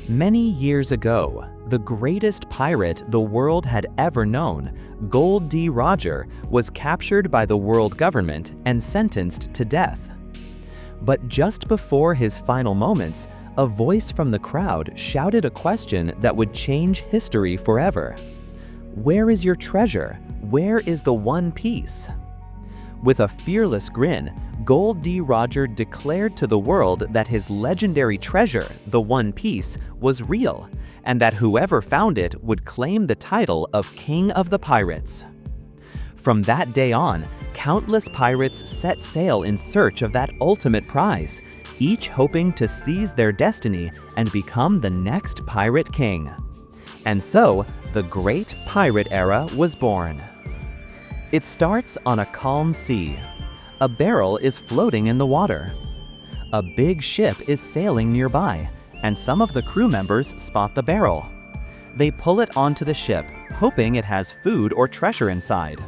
Many years ago, the greatest pirate the world had ever known, Gold D. Roger, was captured by the world government and sentenced to death. But just before his final moments, a voice from the crowd shouted a question that would change history forever. "Where is your treasure? Where is the One Piece?" With a fearless grin, Gold D. Roger declared to the world that his legendary treasure, the One Piece, was real, and that whoever found it would claim the title of King of the Pirates. From that day on, countless pirates set sail in search of that ultimate prize, each hoping to seize their destiny and become the next pirate king. And so, the Great Pirate Era was born. It starts on a calm sea. A barrel is floating in the water. A big ship is sailing nearby, and some of the crew members spot the barrel. They pull it onto the ship, hoping it has food or treasure inside.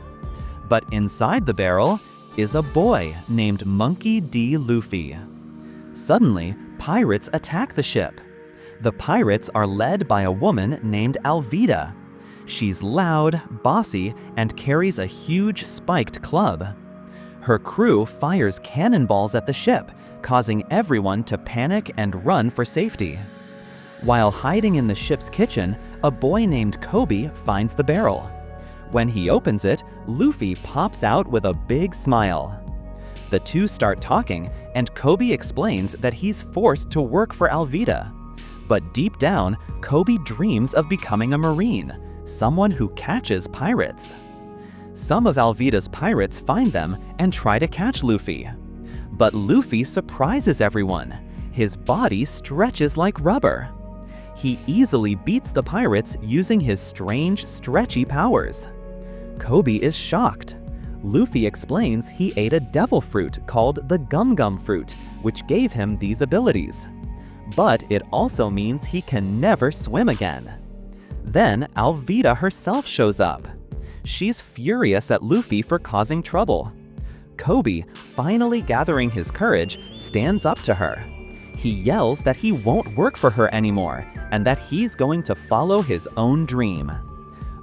But inside the barrel is a boy named Monkey D. Luffy. Suddenly, pirates attack the ship. The pirates are led by a woman named Alvida. She's loud, bossy, and carries a huge spiked club. Her crew fires cannonballs at the ship, causing everyone to panic and run for safety. While hiding in the ship's kitchen, a boy named Kobe finds the barrel. When he opens it, Luffy pops out with a big smile. The two start talking, and Kobe explains that he's forced to work for Alvida. But deep down, Kobe dreams of becoming a marine, someone who catches pirates. Some of Alvida's pirates find them and try to catch Luffy. But Luffy surprises everyone. His body stretches like rubber. He easily beats the pirates using his strange, stretchy powers. Kobe is shocked. Luffy explains he ate a devil fruit called the Gum Gum fruit, which gave him these abilities. But it also means he can never swim again. Then Alvida herself shows up. She's furious at Luffy for causing trouble. Kobe, finally gathering his courage, stands up to her. He yells that he won't work for her anymore and that he's going to follow his own dream.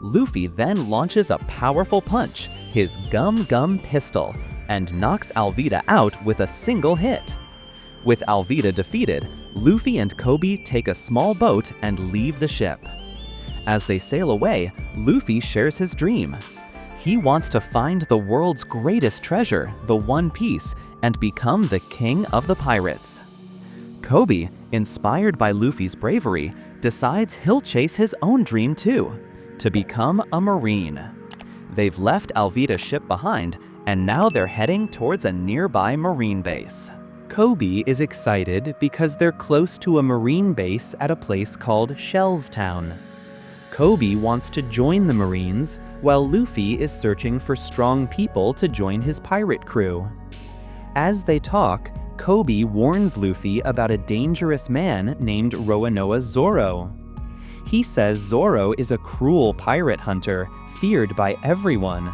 Luffy then launches a powerful punch, his Gum Gum pistol, and knocks Alvida out with a single hit. With Alvida defeated, Luffy and Kobe take a small boat and leave the ship. As they sail away, Luffy shares his dream. He wants to find the world's greatest treasure, the One Piece, and become the king of the pirates. Kobe, inspired by Luffy's bravery, decides he'll chase his own dream too, to become a marine. They've left Alvida's ship behind, and now they're heading towards a nearby marine base. Kobe is excited because they're close to a marine base at a place called Shell's Town. Kobe wants to join the Marines, while Luffy is searching for strong people to join his pirate crew. As they talk, Kobe warns Luffy about a dangerous man named Roanoa Zoro. He says Zoro is a cruel pirate hunter, feared by everyone.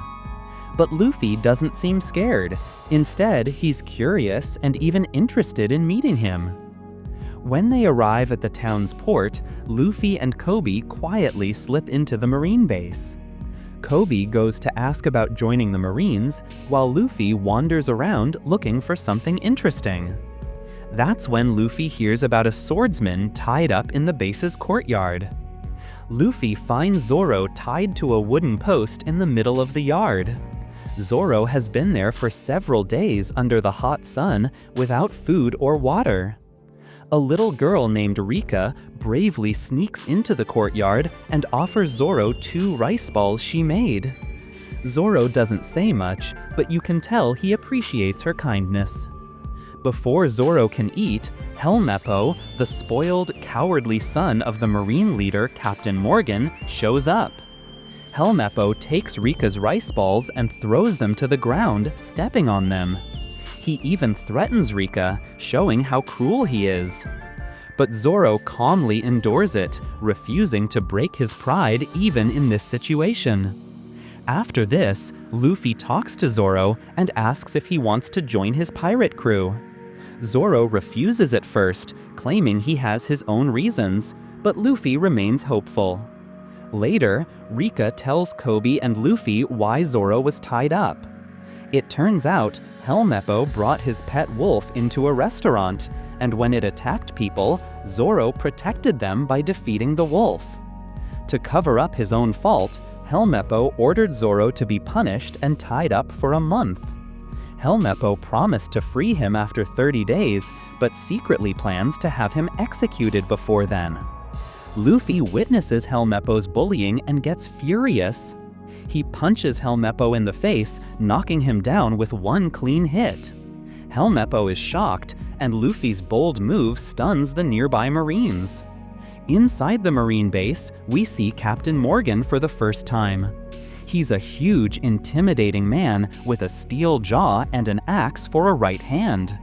But Luffy doesn't seem scared. Instead, he's curious and even interested in meeting him. When they arrive at the town's port, Luffy and Kobe quietly slip into the marine base. Kobe goes to ask about joining the Marines, while Luffy wanders around looking for something interesting. That's when Luffy hears about a swordsman tied up in the base's courtyard. Luffy finds Zoro tied to a wooden post in the middle of the yard. Zoro has been there for several days under the hot sun without food or water. A little girl named Rika bravely sneaks into the courtyard and offers Zoro 2 rice balls she made. Zoro doesn't say much, but you can tell he appreciates her kindness. Before Zoro can eat, Helmeppo, the spoiled, cowardly son of the Marine leader Captain Morgan, shows up. Helmeppo takes Rika's rice balls and throws them to the ground, stepping on them. He even threatens Rika, showing how cruel he is. But Zoro calmly endures it, refusing to break his pride even in this situation. After this, Luffy talks to Zoro and asks if he wants to join his pirate crew. Zoro refuses at first, claiming he has his own reasons, but Luffy remains hopeful. Later, Rika tells Koby and Luffy why Zoro was tied up. It turns out, Helmeppo brought his pet wolf into a restaurant, and when it attacked people, Zoro protected them by defeating the wolf. To cover up his own fault, Helmeppo ordered Zoro to be punished and tied up for a month. Helmeppo promised to free him after 30 days, but secretly plans to have him executed before then. Luffy witnesses Helmeppo's bullying and gets furious. He punches Helmeppo in the face, knocking him down with one clean hit. Helmeppo is shocked, and Luffy's bold move stuns the nearby Marines. Inside the Marine base, we see Captain Morgan for the first time. He's a huge, intimidating man with a steel jaw and an axe for a right hand.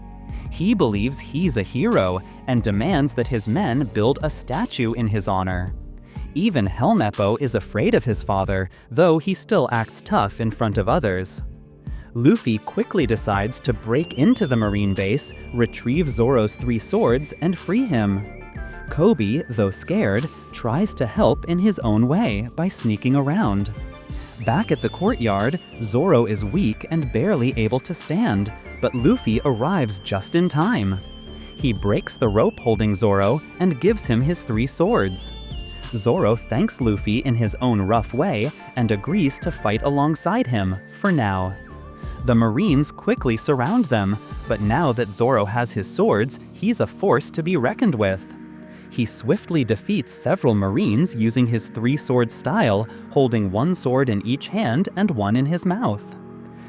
He believes he's a hero and demands that his men build a statue in his honor. Even Helmeppo is afraid of his father, though he still acts tough in front of others. Luffy quickly decides to break into the Marine base, retrieve Zoro's 3 swords, and free him. Koby, though scared, tries to help in his own way by sneaking around. Back at the courtyard, Zoro is weak and barely able to stand, but Luffy arrives just in time. He breaks the rope holding Zoro and gives him his 3 swords. Zoro thanks Luffy in his own rough way and agrees to fight alongside him, for now. The Marines quickly surround them, but now that Zoro has his swords, he's a force to be reckoned with. He swiftly defeats several Marines using his 3-sword style, holding 1 sword in each hand and 1 in his mouth.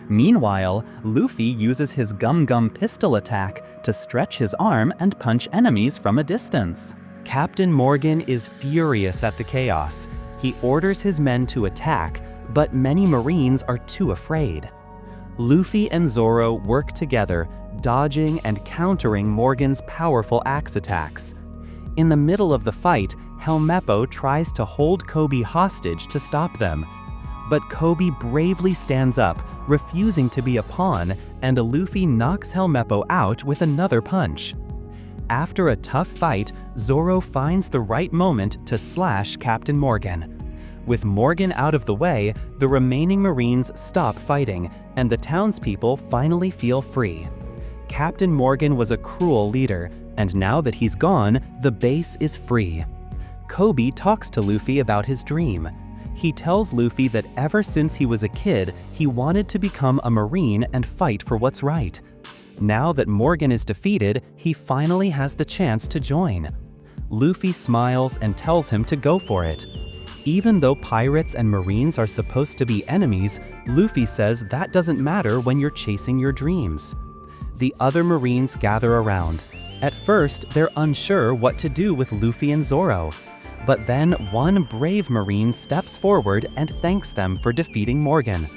Meanwhile, Luffy uses his gum-gum pistol attack to stretch his arm and punch enemies from a distance. Captain Morgan is furious at the chaos. He orders his men to attack, but many Marines are too afraid. Luffy and Zoro work together, dodging and countering Morgan's powerful axe attacks. In the middle of the fight, Helmeppo tries to hold Koby hostage to stop them. But Koby bravely stands up, refusing to be a pawn, and Luffy knocks Helmeppo out with another punch. After a tough fight, Zoro finds the right moment to slash Captain Morgan. With Morgan out of the way, the remaining Marines stop fighting, and the townspeople finally feel free. Captain Morgan was a cruel leader, and now that he's gone, the base is free. Koby talks to Luffy about his dream. He tells Luffy that ever since he was a kid, he wanted to become a Marine and fight for what's right. Now that Morgan is defeated, he finally has the chance to join. Luffy smiles and tells him to go for it. Even though pirates and Marines are supposed to be enemies, Luffy says that doesn't matter when you're chasing your dreams. The other Marines gather around. At first, they're unsure what to do with Luffy and Zoro. But then one brave Marine steps forward and thanks them for defeating Morgan.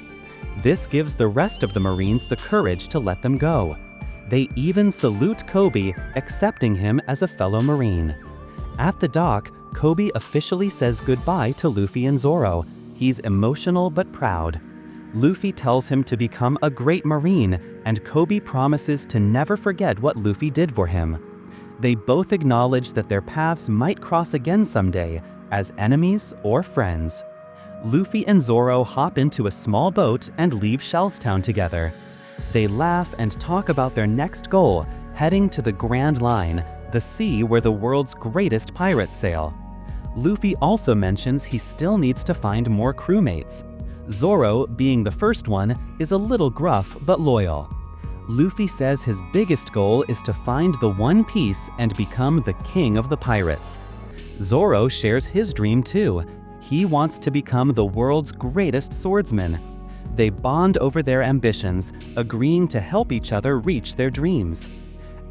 This gives the rest of the Marines the courage to let them go. They even salute Koby, accepting him as a fellow Marine. At the dock, Koby officially says goodbye to Luffy and Zoro. He's emotional but proud. Luffy tells him to become a great Marine, and Koby promises to never forget what Luffy did for him. They both acknowledge that their paths might cross again someday, as enemies or friends. Luffy and Zoro hop into a small boat and leave Shellstown together. They laugh and talk about their next goal, heading to the Grand Line, the sea where the world's greatest pirates sail. Luffy also mentions he still needs to find more crewmates. Zoro, being the first one, is a little gruff but loyal. Luffy says his biggest goal is to find the One Piece and become the king of the pirates. Zoro shares his dream too. He wants to become the world's greatest swordsman. They bond over their ambitions, agreeing to help each other reach their dreams.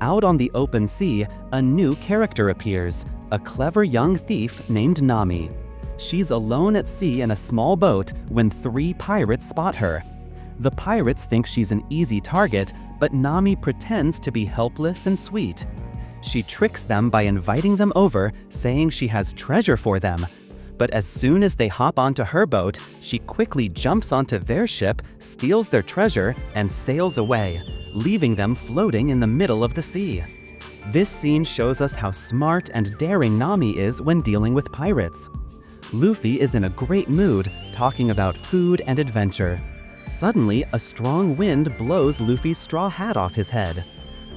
Out on the open sea, a new character appears, a clever young thief named Nami. She's alone at sea in a small boat when 3 pirates spot her. The pirates think she's an easy target, but Nami pretends to be helpless and sweet. She tricks them by inviting them over, saying she has treasure for them. But as soon as they hop onto her boat, she quickly jumps onto their ship, steals their treasure, and sails away, leaving them floating in the middle of the sea. This scene shows us how smart and daring Nami is when dealing with pirates. Luffy is in a great mood, talking about food and adventure. Suddenly, a strong wind blows Luffy's straw hat off his head.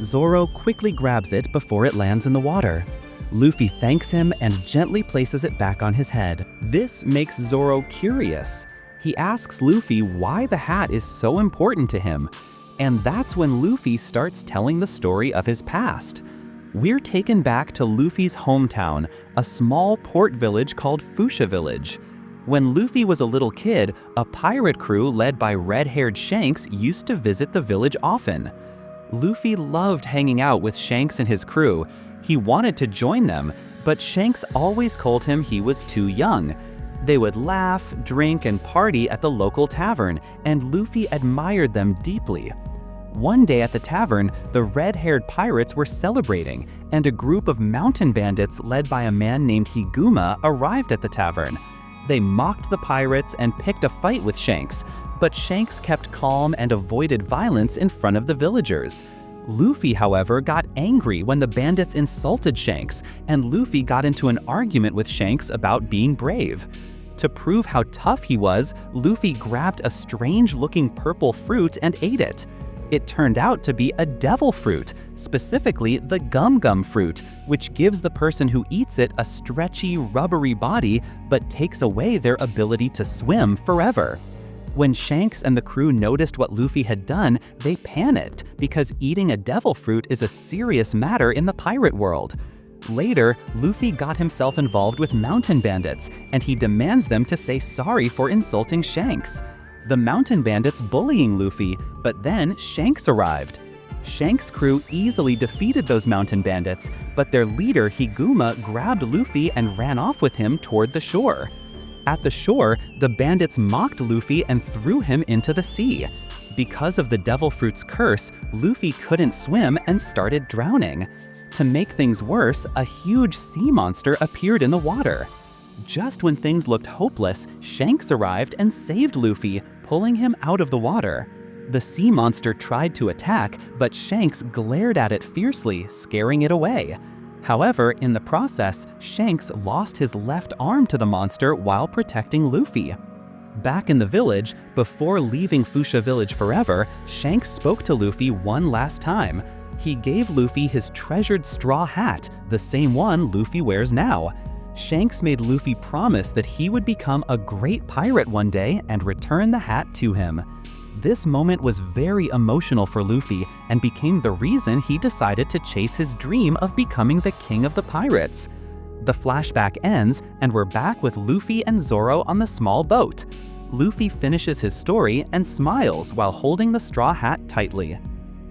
Zoro quickly grabs it before it lands in the water. Luffy thanks him and gently places it back on his head. This makes Zoro curious. He asks Luffy why the hat is so important to him, and that's when Luffy starts telling the story of his past. We're taken back to Luffy's hometown, a small port village called Fuchsia Village. When Luffy was a little kid, a pirate crew led by red-haired Shanks used to visit the village often. Luffy loved hanging out with Shanks and his crew. He wanted to join them, but Shanks always told him he was too young. They would laugh, drink, and party at the local tavern, and Luffy admired them deeply. One day at the tavern, the red-haired pirates were celebrating, and a group of mountain bandits led by a man named Higuma arrived at the tavern. They mocked the pirates and picked a fight with Shanks, but Shanks kept calm and avoided violence in front of the villagers. Luffy, however, got angry when the bandits insulted Shanks, and Luffy got into an argument with Shanks about being brave. To prove how tough he was, Luffy grabbed a strange-looking purple fruit and ate it. It turned out to be a devil fruit, specifically the gum-gum fruit, which gives the person who eats it a stretchy, rubbery body but takes away their ability to swim forever. When Shanks and the crew noticed what Luffy had done, they panicked because eating a devil fruit is a serious matter in the pirate world. Later, Luffy got himself involved with mountain bandits, and he demands them to say sorry for insulting Shanks. The mountain bandits bullying Luffy, but then Shanks arrived. Shanks' crew easily defeated those mountain bandits, but their leader Higuma grabbed Luffy and ran off with him toward the shore. At the shore, the bandits mocked Luffy and threw him into the sea. Because of the devil fruit's curse, Luffy couldn't swim and started drowning. To make things worse, a huge sea monster appeared in the water. Just when things looked hopeless, Shanks arrived and saved Luffy, pulling him out of the water. The sea monster tried to attack, but Shanks glared at it fiercely, scaring it away. However, in the process, Shanks lost his left arm to the monster while protecting Luffy. Back in the village, before leaving Fuchsia Village forever, Shanks spoke to Luffy one last time. He gave Luffy his treasured straw hat, the same one Luffy wears now. Shanks made Luffy promise that he would become a great pirate one day and return the hat to him. This moment was very emotional for Luffy and became the reason he decided to chase his dream of becoming the king of the pirates. The flashback ends, and we're back with Luffy and Zoro on the small boat. Luffy finishes his story and smiles while holding the straw hat tightly.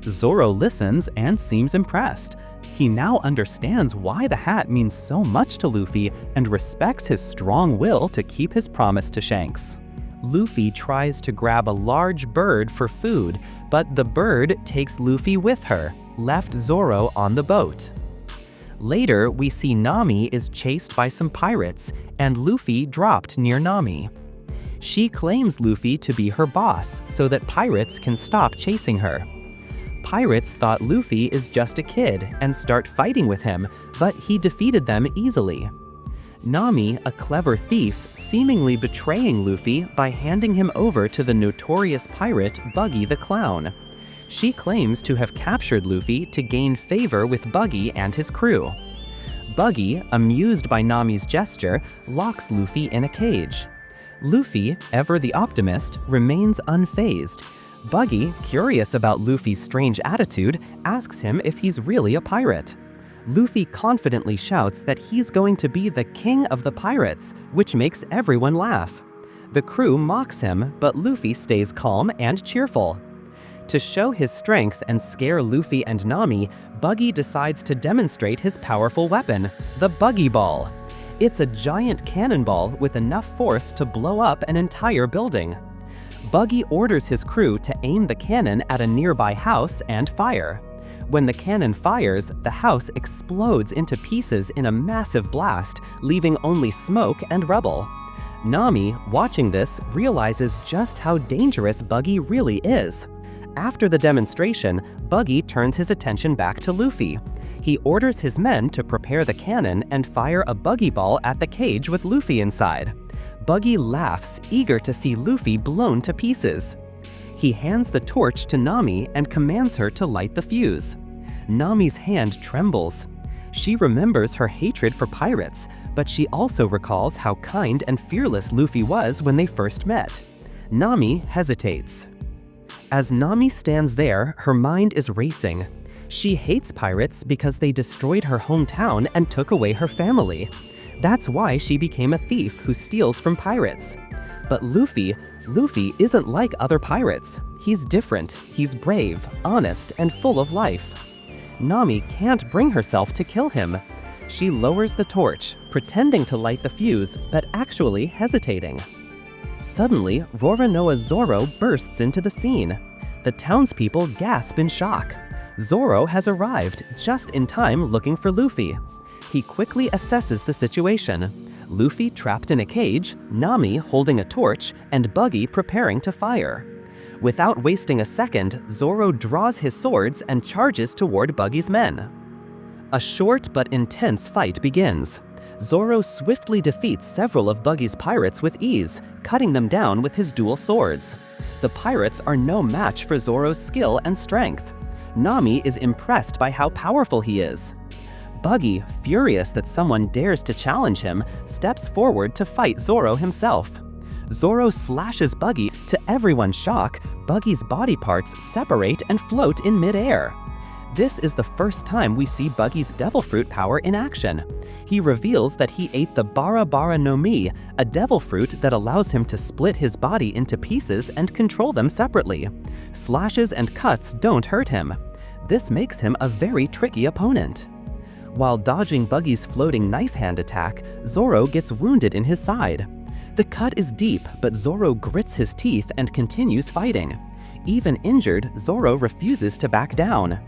Zoro listens and seems impressed. He now understands why the hat means so much to Luffy and respects his strong will to keep his promise to Shanks. Luffy tries to grab a large bird for food, but the bird takes Luffy with her, left Zoro on the boat. Later, we see Nami is chased by some pirates, and Luffy dropped near Nami. She claims Luffy to be her boss so that pirates can stop chasing her. Pirates thought Luffy is just a kid and start fighting with him, but he defeated them easily. Nami, a clever thief, seemingly betraying Luffy by handing him over to the notorious pirate Buggy the Clown. She claims to have captured Luffy to gain favor with Buggy and his crew. Buggy, amused by Nami's gesture, locks Luffy in a cage. Luffy, ever the optimist, remains unfazed. Buggy, curious about Luffy's strange attitude, asks him if he's really a pirate. Luffy confidently shouts that he's going to be the king of the pirates, which makes everyone laugh. The crew mocks him, but Luffy stays calm and cheerful. To show his strength and scare Luffy and Nami, Buggy decides to demonstrate his powerful weapon, the Buggy Ball. It's a giant cannonball with enough force to blow up an entire building. Buggy orders his crew to aim the cannon at a nearby house and fire. When the cannon fires, the house explodes into pieces in a massive blast, leaving only smoke and rubble. Nami, watching this, realizes just how dangerous Buggy really is. After the demonstration, Buggy turns his attention back to Luffy. He orders his men to prepare the cannon and fire a buggy ball at the cage with Luffy inside. Buggy laughs, eager to see Luffy blown to pieces. He hands the torch to Nami and commands her to light the fuse. Nami's hand trembles. She remembers her hatred for pirates, but she also recalls how kind and fearless Luffy was when they first met. Nami hesitates. As Nami stands there, her mind is racing. She hates pirates because they destroyed her hometown and took away her family. That's why she became a thief who steals from pirates. But Luffy isn't like other pirates. He's different, he's brave, honest, and full of life. Nami can't bring herself to kill him. She lowers the torch, pretending to light the fuse, but actually hesitating. Suddenly, Roronoa Zoro bursts into the scene. The townspeople gasp in shock. Zoro has arrived, just in time looking for Luffy. He quickly assesses the situation. Luffy trapped in a cage, Nami holding a torch, and Buggy preparing to fire. Without wasting a second, Zoro draws his swords and charges toward Buggy's men. A short but intense fight begins. Zoro swiftly defeats several of Buggy's pirates with ease, cutting them down with his dual swords. The pirates are no match for Zoro's skill and strength. Nami is impressed by how powerful he is. Buggy, furious that someone dares to challenge him, steps forward to fight Zoro himself. Zoro slashes Buggy. To everyone's shock, Buggy's body parts separate and float in midair. This is the first time we see Buggy's devil fruit power in action. He reveals that he ate the Bara Bara no Mi, a devil fruit that allows him to split his body into pieces and control them separately. Slashes and cuts don't hurt him. This makes him a very tricky opponent. While dodging Buggy's floating knife hand attack, Zoro gets wounded in his side. The cut is deep, but Zoro grits his teeth and continues fighting. Even injured, Zoro refuses to back down.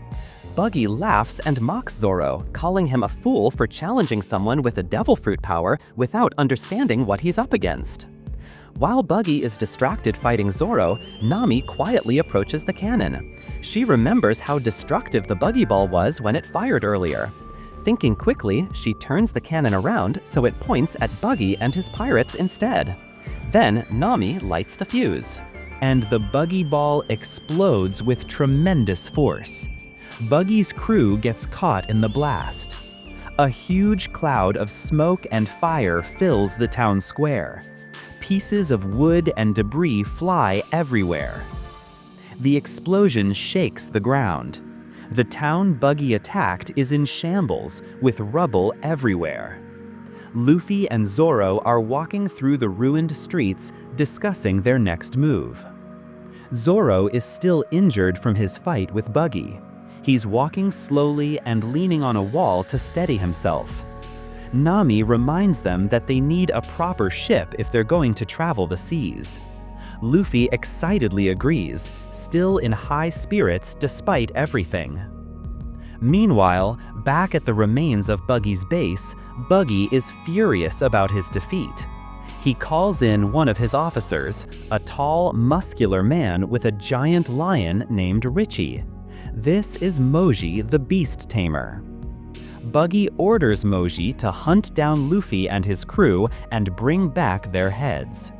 Buggy laughs and mocks Zoro, calling him a fool for challenging someone with a devil fruit power without understanding what he's up against. While Buggy is distracted fighting Zoro, Nami quietly approaches the cannon. She remembers how destructive the buggy ball was when it fired earlier. Thinking quickly, she turns the cannon around so it points at Buggy and his pirates instead. Then Nami lights the fuse. And the buggy ball explodes with tremendous force. Buggy's crew gets caught in the blast. A huge cloud of smoke and fire fills the town square. Pieces of wood and debris fly everywhere. The explosion shakes the ground. The town Buggy attacked is in shambles, with rubble everywhere. Luffy and Zoro are walking through the ruined streets, discussing their next move. Zoro is still injured from his fight with Buggy. He's walking slowly and leaning on a wall to steady himself. Nami reminds them that they need a proper ship if they're going to travel the seas. Luffy excitedly agrees, still in high spirits despite everything. Meanwhile, back at the remains of Buggy's base, Buggy is furious about his defeat. He calls in one of his officers, a tall, muscular man with a giant lion named Richie. This is Moji, the beast tamer. Buggy orders Moji to hunt down Luffy and his crew and bring back their heads.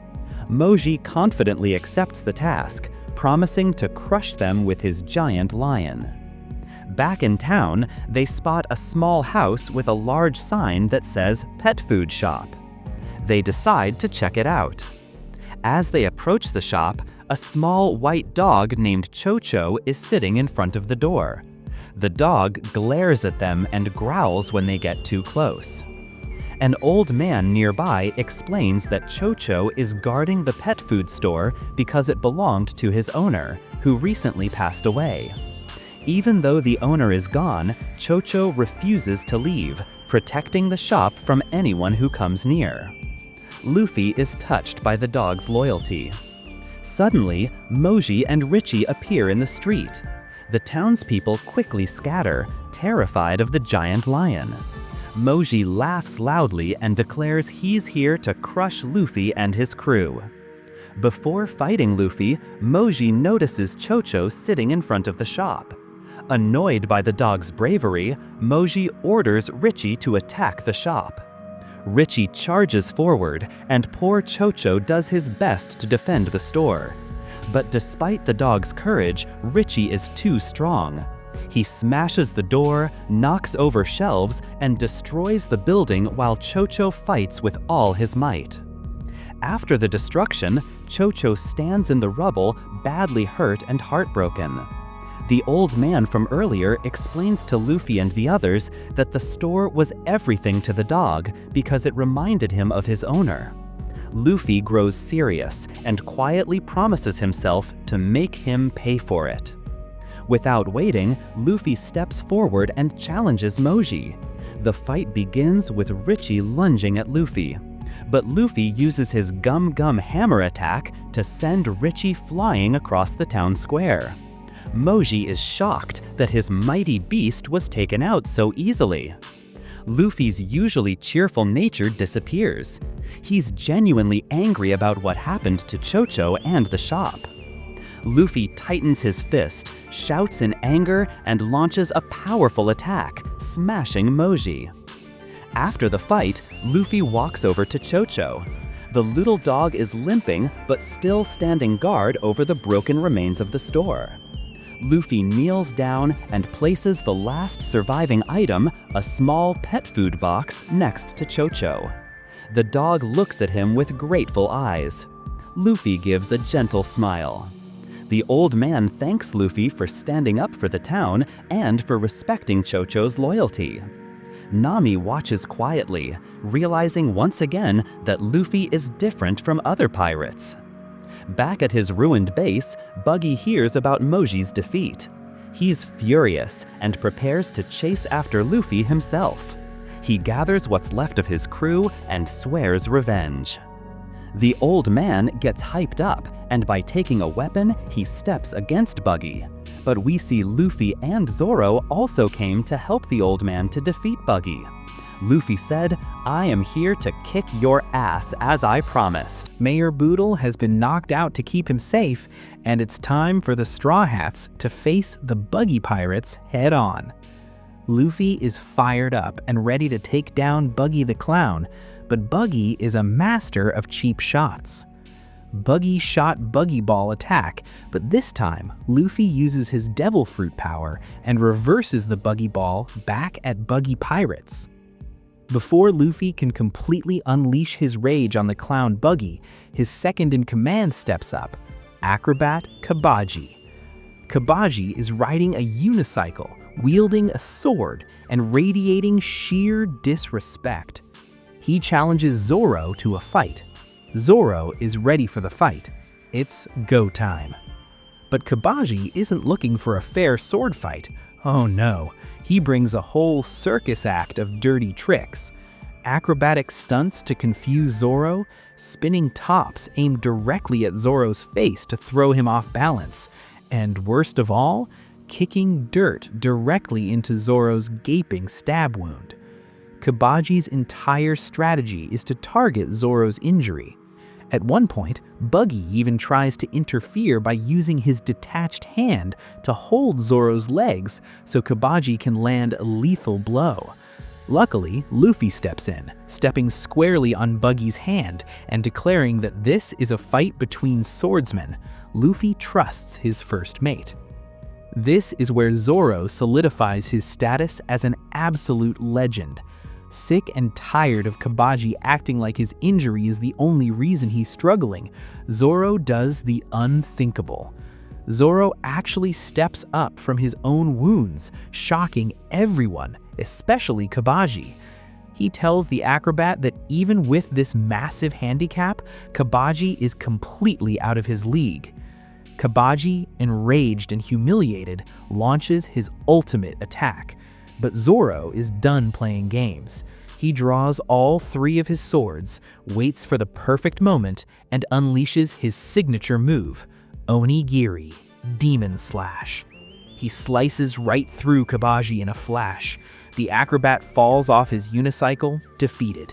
Moji confidently accepts the task, promising to crush them with his giant lion. Back in town, they spot a small house with a large sign that says Pet Food Shop. They decide to check it out. As they approach the shop, a small white dog named Cho-Cho is sitting in front of the door. The dog glares at them and growls when they get too close. An old man nearby explains that Cho-Cho is guarding the pet food store because it belonged to his owner, who recently passed away. Even though the owner is gone, Cho-Cho refuses to leave, protecting the shop from anyone who comes near. Luffy is touched by the dog's loyalty. Suddenly, Moji and Richie appear in the street. The townspeople quickly scatter, terrified of the giant lion. Moji laughs loudly and declares he's here to crush Luffy and his crew. Before fighting Luffy, Moji notices Chocho sitting in front of the shop. Annoyed by the dog's bravery, Moji orders Richie to attack the shop. Richie charges forward, and poor Chocho does his best to defend the store. But despite the dog's courage, Richie is too strong. He smashes the door, knocks over shelves, and destroys the building while Chocho fights with all his might. After the destruction, Chocho stands in the rubble, badly hurt and heartbroken. The old man from earlier explains to Luffy and the others that the store was everything to the dog because it reminded him of his owner. Luffy grows serious and quietly promises himself to make him pay for it. Without waiting, Luffy steps forward and challenges Moji. The fight begins with Richie lunging at Luffy. But Luffy uses his Gum Gum Hammer attack to send Richie flying across the town square. Moji is shocked that his mighty beast was taken out so easily. Luffy's usually cheerful nature disappears. He's genuinely angry about what happened to Chocho and the shop. Luffy tightens his fist, shouts in anger, and launches a powerful attack, smashing Moji. After the fight, Luffy walks over to Chocho. The little dog is limping but still standing guard over the broken remains of the store. Luffy kneels down and places the last surviving item, a small pet food box, next to Chocho. The dog looks at him with grateful eyes. Luffy gives a gentle smile. The old man thanks Luffy for standing up for the town and for respecting Chocho's loyalty. Nami watches quietly, realizing once again that Luffy is different from other pirates. Back at his ruined base, Buggy hears about Moji's defeat. He's furious and prepares to chase after Luffy himself. He gathers what's left of his crew and swears revenge. The old man gets hyped up, and by taking a weapon, he steps against Buggy. But we see Luffy and Zoro also came to help the old man to defeat Buggy. Luffy said, "I am here to kick your ass as I promised." Mayor Boodle has been knocked out to keep him safe, and it's time for the Straw Hats to face the Buggy Pirates head on. Luffy is fired up and ready to take down Buggy the Clown, but Buggy is a master of cheap shots. Buggy shot Buggy Ball attack, but this time Luffy uses his Devil Fruit power and reverses the Buggy Ball back at Buggy Pirates. Before Luffy can completely unleash his rage on the clown Buggy, his second-in-command steps up, Acrobat Kabaji. Kabaji is riding a unicycle, wielding a sword, and radiating sheer disrespect. He challenges Zoro to a fight. Zoro is ready for the fight. It's go time. But Kabaji isn't looking for a fair sword fight. Oh no, he brings a whole circus act of dirty tricks. Acrobatic stunts to confuse Zoro, spinning tops aimed directly at Zoro's face to throw him off balance, and worst of all, kicking dirt directly into Zoro's gaping stab wound. Kabaji's entire strategy is to target Zoro's injury. At one point, Buggy even tries to interfere by using his detached hand to hold Zoro's legs so Kabaji can land a lethal blow. Luckily, Luffy steps in, stepping squarely on Buggy's hand and declaring that this is a fight between swordsmen. Luffy trusts his first mate. This is where Zoro solidifies his status as an absolute legend. Sick and tired of Kabaji acting like his injury is the only reason he's struggling, Zoro does the unthinkable. Zoro actually steps up from his own wounds, shocking everyone, especially Kabaji. He tells the acrobat that even with this massive handicap, Kabaji is completely out of his league. Kabaji, enraged and humiliated, launches his ultimate attack. But Zoro is done playing games. He draws all three of his swords, waits for the perfect moment, and unleashes his signature move, Onigiri, Demon Slash. He slices right through Kabaji in a flash. The acrobat falls off his unicycle, defeated.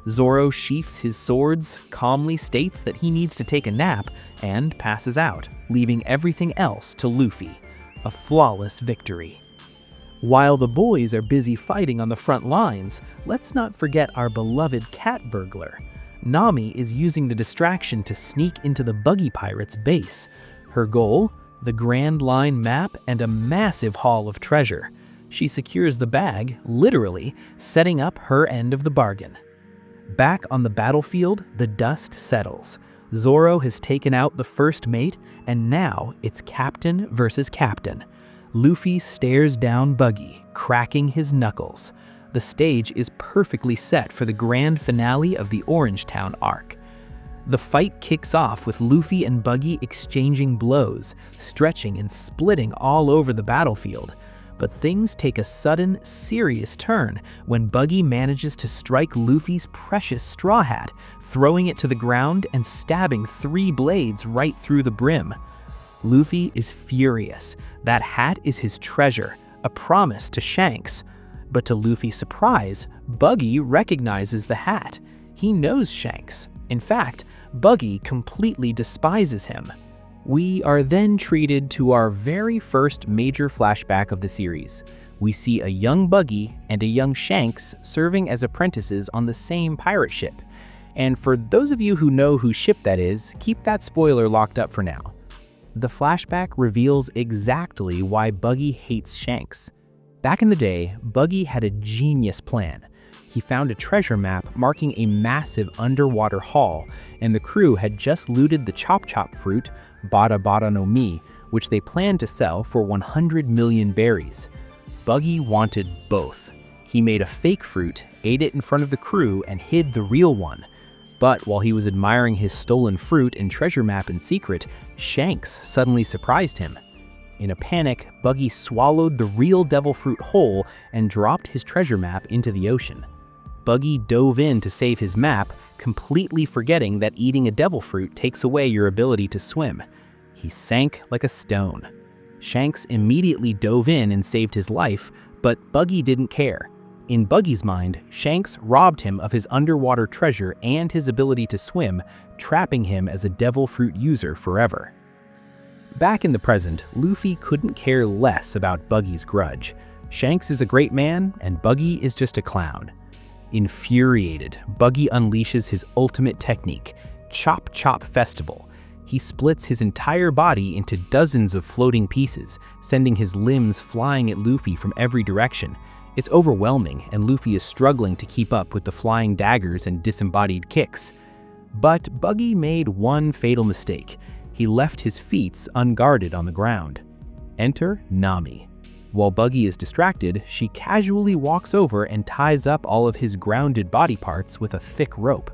Zoro sheaths his swords, calmly states that he needs to take a nap, and passes out, leaving everything else to Luffy. A flawless victory. While the boys are busy fighting on the front lines, let's not forget our beloved cat burglar. Nami is using the distraction to sneak into the Buggy Pirates' base. Her goal? The Grand Line map and a massive haul of treasure. She secures the bag, literally, setting up her end of the bargain. Back on the battlefield, the dust settles. Zoro has taken out the first mate, and now it's captain versus captain. Luffy stares down Buggy, cracking his knuckles. The stage is perfectly set for the grand finale of the Orange Town arc. The fight kicks off with Luffy and Buggy exchanging blows, stretching and splitting all over the battlefield. But things take a sudden, serious turn when Buggy manages to strike Luffy's precious straw hat, throwing it to the ground and stabbing 3 blades right through the brim. Luffy is furious. That hat is his treasure, a promise to Shanks. But to Luffy's surprise, Buggy recognizes the hat. He knows Shanks. In fact, Buggy completely despises him. We are then treated to our very first major flashback of the series. We see a young Buggy and a young Shanks serving as apprentices on the same pirate ship. And for those of you who know whose ship that is, keep that spoiler locked up for now. The flashback reveals exactly why Buggy hates Shanks. Back in the day, Buggy had a genius plan. He found a treasure map marking a massive underwater haul, and the crew had just looted the Chop Chop fruit, Bada Bada no Mi, which they planned to sell for 100 million berries. Buggy wanted both. He made a fake fruit, ate it in front of the crew, and hid the real one. But while he was admiring his stolen fruit and treasure map in secret, Shanks suddenly surprised him. In a panic, Buggy swallowed the real devil fruit whole and dropped his treasure map into the ocean. Buggy dove in to save his map, completely forgetting that eating a devil fruit takes away your ability to swim. He sank like a stone. Shanks immediately dove in and saved his life, but Buggy didn't care. In Buggy's mind, Shanks robbed him of his underwater treasure and his ability to swim, trapping him as a devil fruit user forever. Back in the present, Luffy couldn't care less about Buggy's grudge. Shanks is a great man, and Buggy is just a clown. Infuriated, Buggy unleashes his ultimate technique, Chop Chop Festival. He splits his entire body into dozens of floating pieces, sending his limbs flying at Luffy from every direction. It's overwhelming, and Luffy is struggling to keep up with the flying daggers and disembodied kicks. But Buggy made one fatal mistake. He left his feet unguarded on the ground. Enter Nami. While Buggy is distracted, she casually walks over and ties up all of his grounded body parts with a thick rope.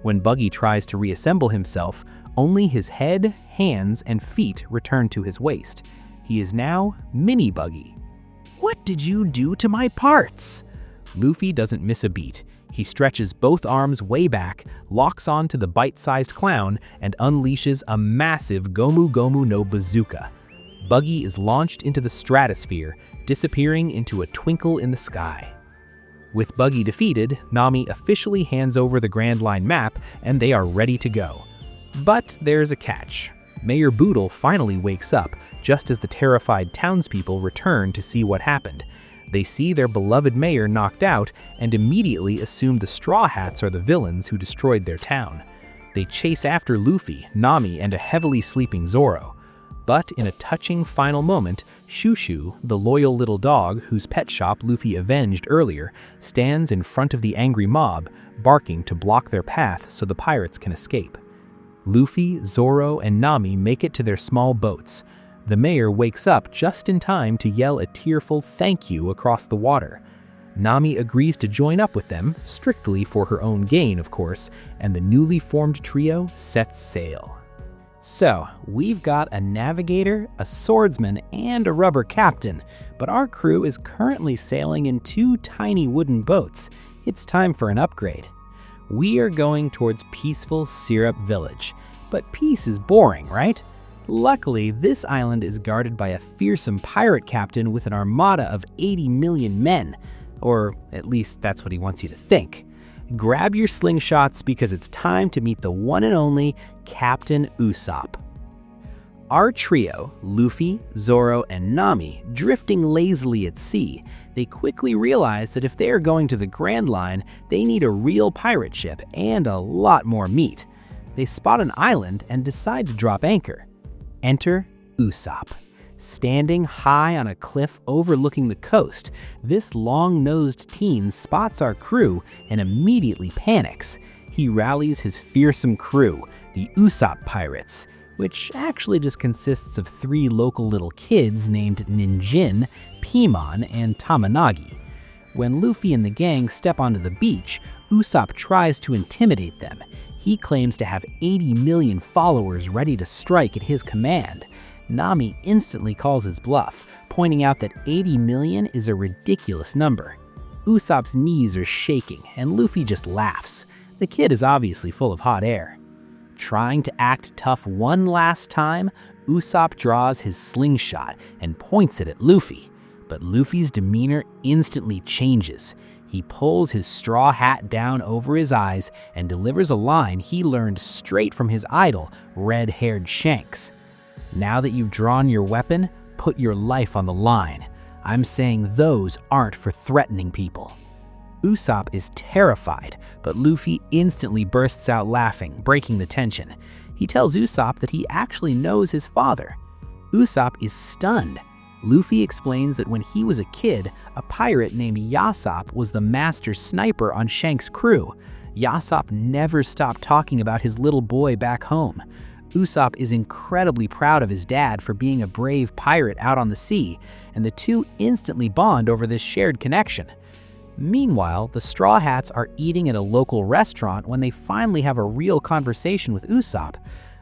When Buggy tries to reassemble himself, only his head, hands, and feet return to his waist. He is now Mini Buggy. "What did you do to my parts?" Luffy doesn't miss a beat. He stretches both arms way back, locks on to the bite-sized clown, and unleashes a massive Gomu Gomu no Bazooka. Buggy is launched into the stratosphere, disappearing into a twinkle in the sky. With Buggy defeated, Nami officially hands over the Grand Line map, and they are ready to go. But there's a catch. Mayor Boodle finally wakes up, just as the terrified townspeople return to see what happened. They see their beloved mayor knocked out and immediately assume the Straw Hats are the villains who destroyed their town. They chase after Luffy, Nami, and a heavily sleeping Zoro. But in a touching final moment, Shushu, the loyal little dog whose pet shop Luffy avenged earlier, stands in front of the angry mob, barking to block their path so the pirates can escape. Luffy, Zoro, and Nami make it to their small boats. The mayor wakes up just in time to yell a tearful thank you across the water. Nami agrees to join up with them, strictly for her own gain, of course, and the newly formed trio sets sail. So, we've got a navigator, a swordsman, and a rubber captain, but our crew is currently sailing in 2 tiny wooden boats. It's time for an upgrade. We are going towards peaceful Syrup Village, but peace is boring, right? Luckily, this island is guarded by a fearsome pirate captain with an armada of 80 million men, or at least that's what he wants you to think. Grab your slingshots because it's time to meet the one and only Captain Usopp. Our trio, Luffy, Zoro, and Nami, drifting lazily at sea, they quickly realize that if they are going to the Grand Line, they need a real pirate ship and a lot more meat. They spot an island and decide to drop anchor. Enter Usopp. Standing high on a cliff overlooking the coast, this long-nosed teen spots our crew and immediately panics. He rallies his fearsome crew, the Usopp Pirates, which actually just consists of 3 local little kids named Ninjin, Pimon, and Tamanagi. When Luffy and the gang step onto the beach, Usopp tries to intimidate them. He claims to have 80 million followers ready to strike at his command. Nami instantly calls his bluff, pointing out that 80 million is a ridiculous number. Usopp's knees are shaking, and Luffy just laughs. The kid is obviously full of hot air. Trying to act tough one last time, Usopp draws his slingshot and points it at Luffy. But Luffy's demeanor instantly changes. He pulls his straw hat down over his eyes and delivers a line he learned straight from his idol, red-haired Shanks. Now that you've drawn your weapon, put your life on the line. I'm saying those aren't for threatening people. Usopp is terrified, but Luffy instantly bursts out laughing, breaking the tension. He tells Usopp that he actually knows his father. Usopp is stunned. Luffy explains that when he was a kid, a pirate named Yasopp was the master sniper on Shanks' crew. Yasopp never stopped talking about his little boy back home. Usopp is incredibly proud of his dad for being a brave pirate out on the sea, and the two instantly bond over this shared connection. Meanwhile, the Straw Hats are eating at a local restaurant when they finally have a real conversation with Usopp.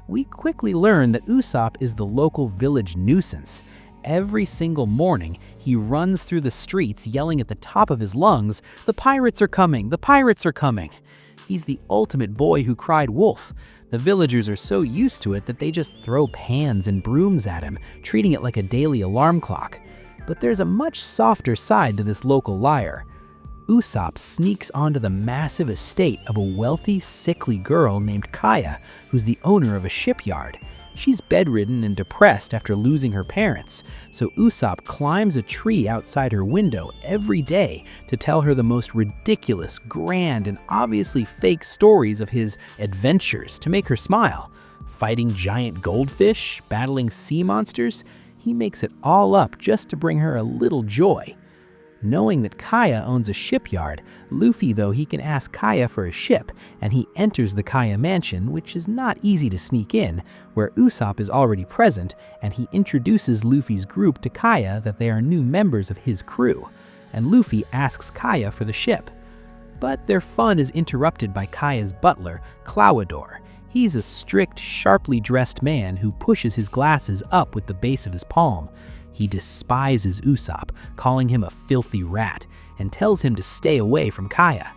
We quickly learn that Usopp is the local village nuisance. Every single morning, he runs through the streets yelling at the top of his lungs, "The pirates are coming! The pirates are coming!" He's the ultimate boy who cried wolf. The villagers are so used to it that they just throw pans and brooms at him, treating it like a daily alarm clock. But there's a much softer side to this local liar. Usopp sneaks onto the massive estate of a wealthy, sickly girl named Kaya, who's the owner of a shipyard. She's bedridden and depressed after losing her parents, so Usopp climbs a tree outside her window every day to tell her the most ridiculous, grand, and obviously fake stories of his adventures to make her smile. Fighting giant goldfish, battling sea monsters, he makes it all up just to bring her a little joy. Knowing that Kaya owns a shipyard, Luffy though he can ask Kaya for a ship, and he enters the Kaya mansion, which is not easy to sneak in, where Usopp is already present, and he introduces Luffy's group to Kaya that they are new members of his crew, and Luffy asks Kaya for the ship. But their fun is interrupted by Kaya's butler, Clowador. He's a strict, sharply dressed man who pushes his glasses up with the base of his palm. He despises Usopp, calling him a filthy rat, and tells him to stay away from Kaya.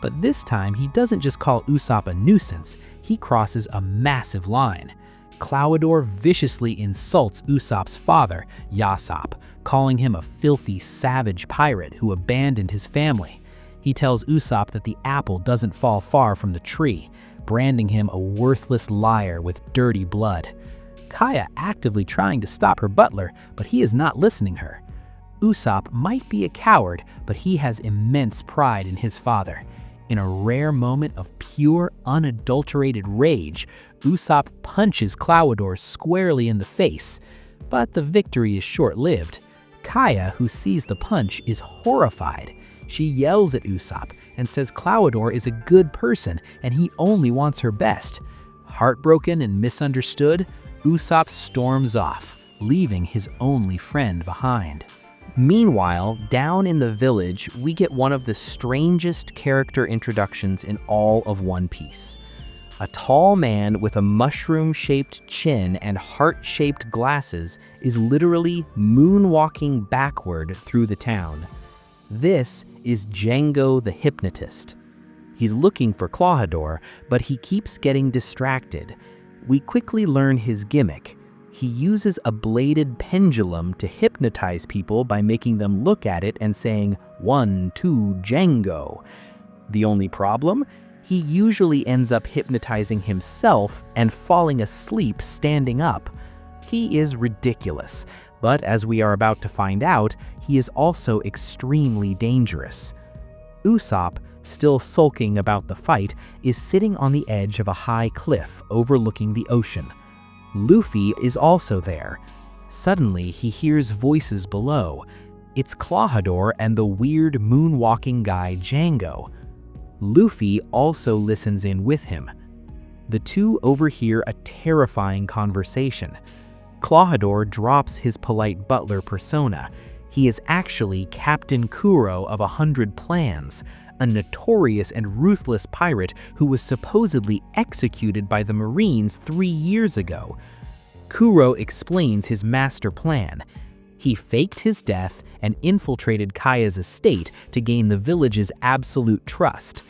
But this time, he doesn't just call Usopp a nuisance, he crosses a massive line. Clowador viciously insults Usopp's father, Yasopp, calling him a filthy, savage pirate who abandoned his family. He tells Usopp that the apple doesn't fall far from the tree, branding him a worthless liar with dirty blood. Kaya actively trying to stop her butler, but he is not listening her. Usopp might be a coward, but he has immense pride in his father. In a rare moment of pure, unadulterated rage, Usopp punches Clowador squarely in the face. But the victory is short-lived. Kaya, who sees the punch, is horrified. She yells at Usopp and says Clowador is a good person and he only wants her best. Heartbroken and misunderstood, Usopp storms off, leaving his only friend behind. Meanwhile, down in the village, we get one of the strangest character introductions in all of One Piece. A tall man with a mushroom-shaped chin and heart-shaped glasses is literally moonwalking backward through the town. This is Django the Hypnotist. He's looking for Clowador, but he keeps getting distracted. We quickly learn his gimmick. He uses a bladed pendulum to hypnotize people by making them look at it and saying, "1, 2, Django." The only problem? He usually ends up hypnotizing himself and falling asleep standing up. He is ridiculous, but as we are about to find out, he is also extremely dangerous. Usopp, still sulking about the fight, is sitting on the edge of a high cliff overlooking the ocean. Luffy is also there. Suddenly, he hears voices below. It's Clawhador and the weird moonwalking guy Django. Luffy also listens in with him. The two overhear a terrifying conversation. Clawhador drops his polite butler persona. He is actually Captain Kuro of 100 Plans, a notorious and ruthless pirate who was supposedly executed by the Marines 3 years ago. Kuro explains his master plan. He faked his death and infiltrated Kaya's estate to gain the village's absolute trust.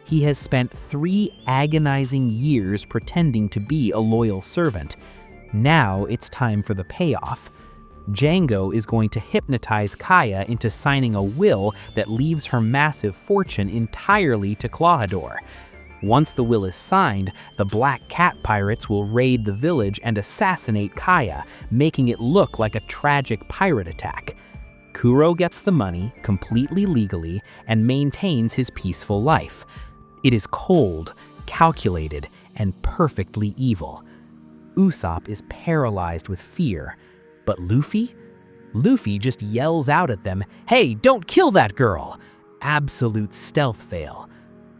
He has spent 3 agonizing years pretending to be a loyal servant. Now it's time for the payoff. Django is going to hypnotize Kaya into signing a will that leaves her massive fortune entirely to Clawhador. Once the will is signed, the Black Cat pirates will raid the village and assassinate Kaya, making it look like a tragic pirate attack. Kuro gets the money completely legally and maintains his peaceful life. It is cold, calculated, and perfectly evil. Usopp is paralyzed with fear. But Luffy? Luffy just yells out at them, "Hey, don't kill that girl!" Absolute stealth fail.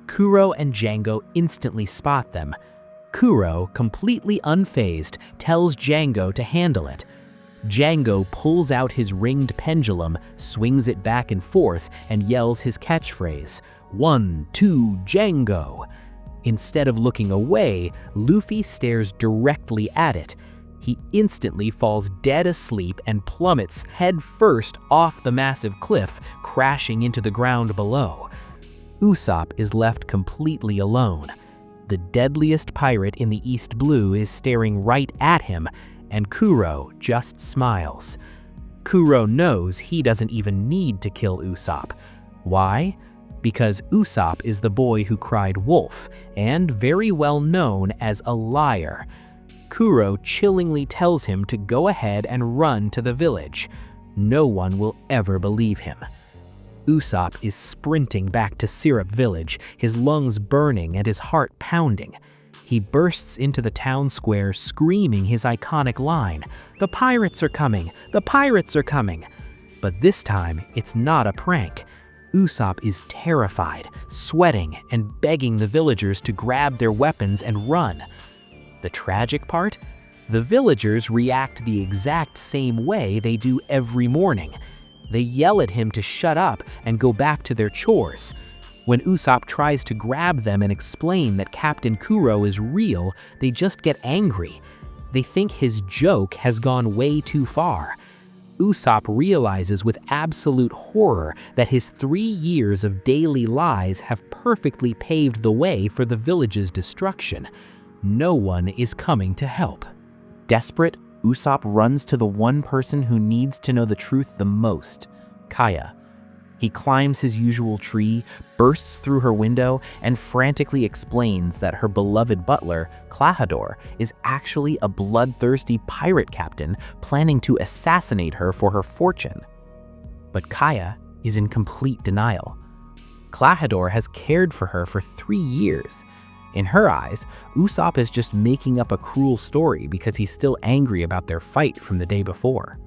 Kuro and Django instantly spot them. Kuro, completely unfazed, tells Django to handle it. Django pulls out his ringed pendulum, swings it back and forth, and yells his catchphrase, "1, 2, Django!" Instead of looking away, Luffy stares directly at it. He instantly falls dead asleep and plummets head first off the massive cliff, crashing into the ground below. Usopp is left completely alone. The deadliest pirate in the East Blue is staring right at him, and Kuro just smiles. Kuro knows he doesn't even need to kill Usopp. Why? Because Usopp is the boy who cried wolf, and very well known as a liar. Kuro chillingly tells him to go ahead and run to the village. No one will ever believe him. Usopp is sprinting back to Syrup Village, his lungs burning and his heart pounding. He bursts into the town square screaming his iconic line, "The pirates are coming! The pirates are coming!" But this time, it's not a prank. Usopp is terrified, sweating, and begging the villagers to grab their weapons and run. The tragic part? The villagers react the exact same way they do every morning. They yell at him to shut up and go back to their chores. When Usopp tries to grab them and explain that Captain Kuro is real, they just get angry. They think his joke has gone way too far. Usopp realizes with absolute horror that his 3 years of daily lies have perfectly paved the way for the village's destruction. No one is coming to help. Desperate, Usopp runs to the one person who needs to know the truth the most, Kaya. He climbs his usual tree, bursts through her window, and frantically explains that her beloved butler, Clawhador, is actually a bloodthirsty pirate captain planning to assassinate her for her fortune. But Kaya is in complete denial. Clawhador has cared for her for 3 years. In her eyes, Usopp is just making up a cruel story because he's still angry about their fight from the day before.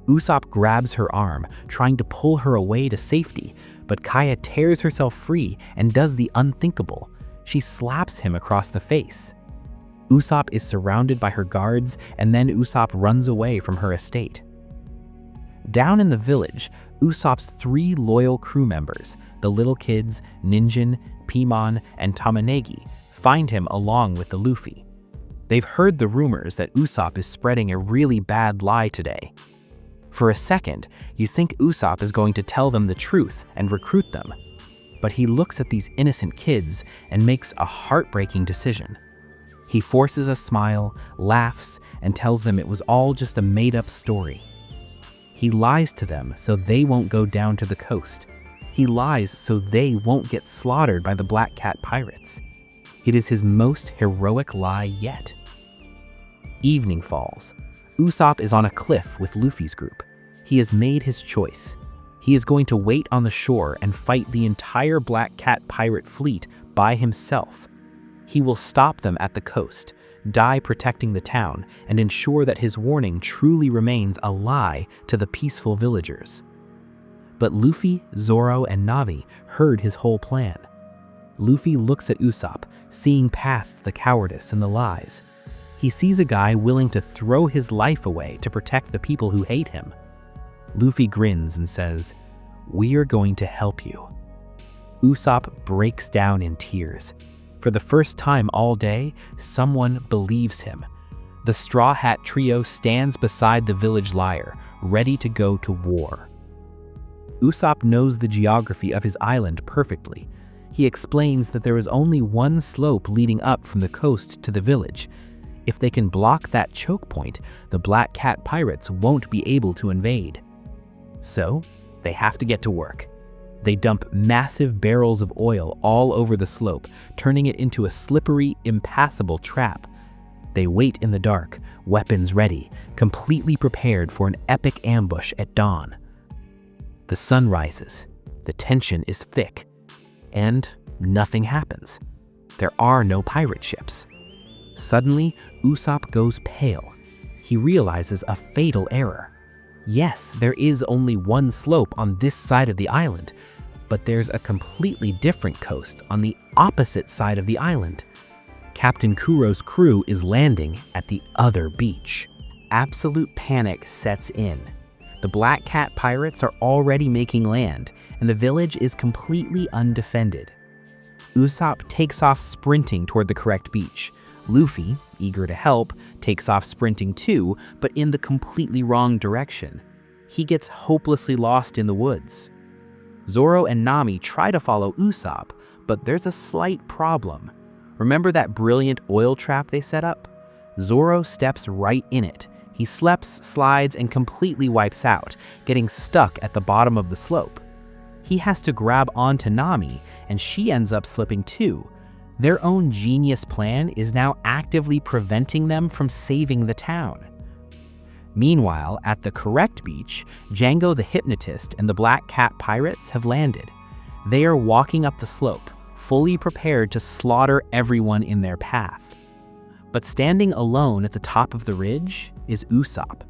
Usopp grabs her arm, trying to pull her away to safety, but Kaya tears herself free and does the unthinkable. She slaps him across the face. Usopp is surrounded by her guards, and then Usopp runs away from her estate. Down in the village, Usopp's 3 loyal crew members, the little kids, Ninjin, Pimon, and Tamanegi, find him along with the Luffy. They've heard the rumors that Usopp is spreading a really bad lie today. For a second, you think Usopp is going to tell them the truth and recruit them. But he looks at these innocent kids and makes a heartbreaking decision. He forces a smile, laughs, and tells them it was all just a made-up story. He lies to them so they won't go down to the coast. He lies so they won't get slaughtered by the Black Cat pirates. It is his most heroic lie yet. Evening falls. Usopp is on a cliff with Luffy's group. He has made his choice. He is going to wait on the shore and fight the entire Black Cat pirate fleet by himself. He will stop them at the coast, die protecting the town, and ensure that his warning truly remains a lie to the peaceful villagers. But Luffy, Zoro, and Nami heard his whole plan. Luffy looks at Usopp, seeing past the cowardice and the lies. He sees a guy willing to throw his life away to protect the people who hate him. Luffy grins and says, "We are going to help you." Usopp breaks down in tears. For the first time all day, someone believes him. The Straw Hat Trio stands beside the village liar, ready to go to war. Usopp knows the geography of his island perfectly. He explains that there is only one slope leading up from the coast to the village. If they can block that choke point, the Black Cat pirates won't be able to invade. So, they have to get to work. They dump massive barrels of oil all over the slope, turning it into a slippery, impassable trap. They wait in the dark, weapons ready, completely prepared for an epic ambush at dawn. The sun rises, the tension is thick, and nothing happens. There are no pirate ships. Suddenly, Usopp goes pale. He realizes a fatal error. Yes, there is only one slope on this side of the island, but there's a completely different coast on the opposite side of the island. Captain Kuro's crew is landing at the other beach. Absolute panic sets in. The Black Cat pirates are already making land, and the village is completely undefended. Usopp takes off sprinting toward the correct beach. Luffy, eager to help, takes off sprinting too, but in the completely wrong direction. He gets hopelessly lost in the woods. Zoro and Nami try to follow Usopp, but there's a slight problem. Remember that brilliant oil trap they set up? Zoro steps right in it. He slips, slides, and completely wipes out, getting stuck at the bottom of the slope. He has to grab onto Nami, and she ends up slipping too. Their own genius plan is now actively preventing them from saving the town. Meanwhile, at the correct beach, Django the Hypnotist and the Black Cat pirates have landed. They are walking up the slope, fully prepared to slaughter everyone in their path. But standing alone at the top of the ridge is Usopp.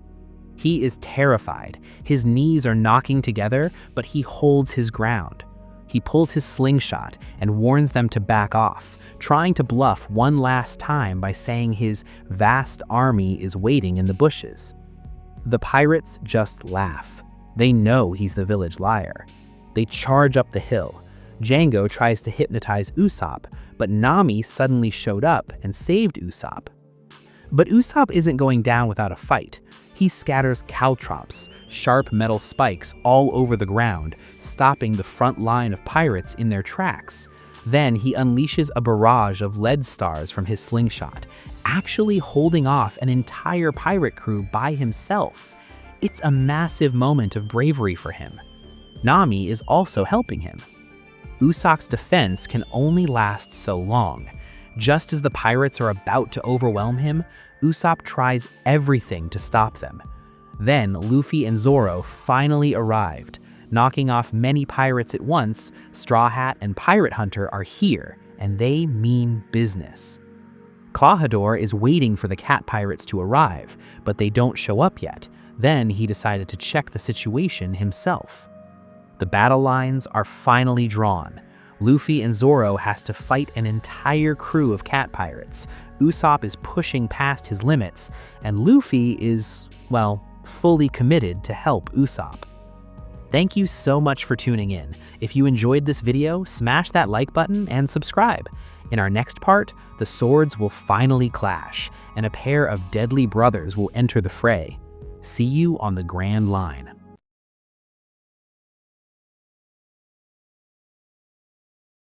He is terrified. His knees are knocking together, but he holds his ground. He pulls his slingshot and warns them to back off, trying to bluff one last time by saying his vast army is waiting in the bushes. The pirates just laugh. They know he's the village liar. They charge up the hill. Django tries to hypnotize Usopp, but Nami suddenly showed up and saved Usopp. But Usopp isn't going down without a fight. He scatters caltrops, sharp metal spikes all over the ground, stopping the front line of pirates in their tracks. Then he unleashes a barrage of lead stars from his slingshot, actually holding off an entire pirate crew by himself. It's a massive moment of bravery for him. Nami is also helping him. Usopp's defense can only last so long. Just as the pirates are about to overwhelm him, Usopp tries everything to stop them. Then Luffy and Zoro finally arrived. Knocking off many pirates at once, Straw Hat and Pirate Hunter are here, and they mean business. Clawhador is waiting for the cat pirates to arrive, but they don't show up yet. Then he decided to check the situation himself. The battle lines are finally drawn. Luffy and Zoro has to fight an entire crew of cat pirates. Usopp is pushing past his limits, and Luffy is, well, fully committed to help Usopp. Thank you so much for tuning in. If you enjoyed this video, smash that like button and subscribe. In our next part, the swords will finally clash, and a pair of deadly brothers will enter the fray. See you on the Grand Line.